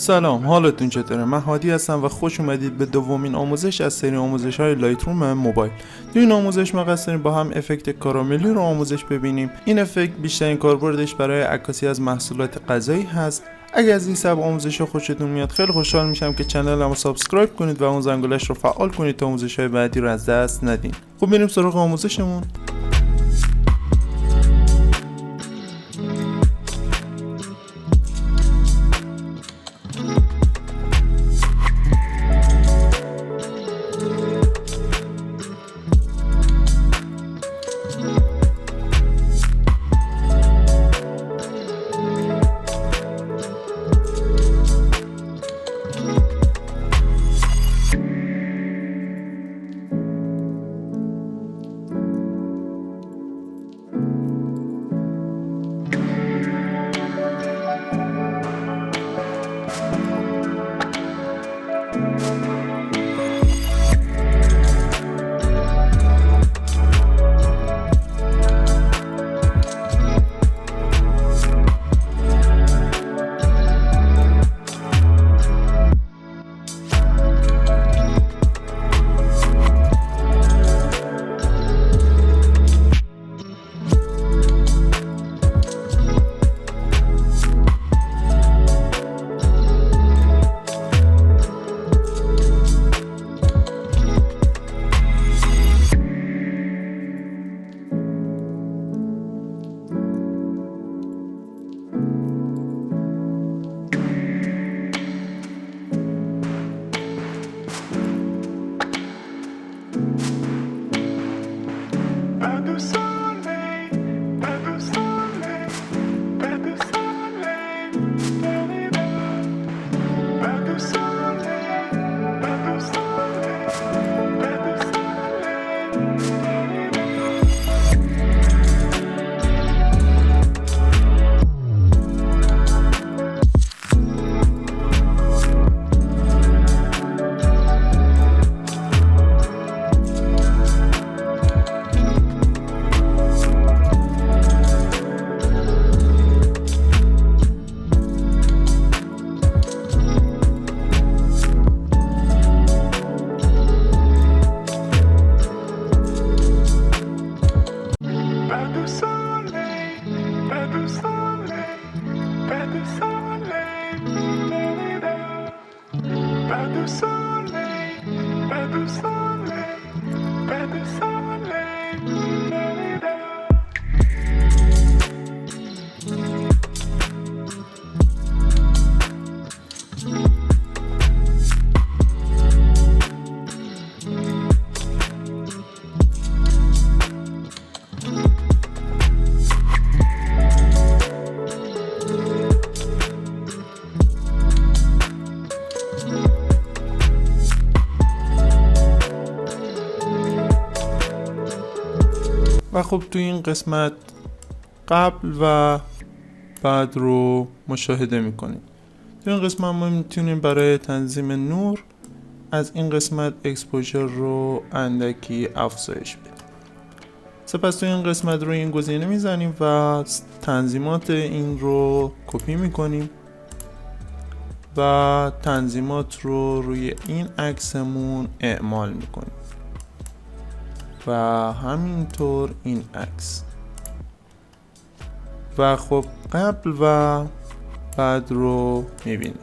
سلام، حالتون چطوره؟ من هادی هستم و خوش اومدید به دومین آموزش از سری آموزش های لایتروم موبایل. تو این آموزش ما قصد داریم با هم افکت کاراملی رو آموزش ببینیم. این افکت بیشترین کاربردش برای عکاسی از محصولات غذایی هست. اگر از این سبک آموزش ها خوشتون میاد خیلی خوشحال میشم که کانالمو سابسکرایب کنید و اون زنگولش رو فعال کنید تا آموزش های بعدی رو از دست ندین. خب بریم سراغ آموزشمون. و خب تو این قسمت قبل و بعد رو مشاهده میکنیم. تو این قسمت ما میتونیم برای تنظیم نور از این قسمت اکسپوژر رو اندکی افزایش بدیم. سپس تو این قسمت رو این گزینه میزنیم و تنظیمات این رو کپی میکنیم و تنظیمات رو روی این عکسمون اعمال میکنیم و همینطور این عکس. و خب قبل و بعد رو میبینیم.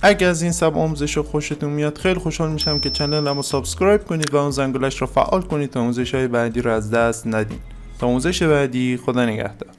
اگه از این سبک آموزش رو خوشتون میاد خیلی خوشحال میشم که کانالمو سابسکرایب کنید و اون زنگولش رو فعال کنید تا آموزش های بعدی رو از دست ندین. تا آموزش بعدی، خدا نگهدار.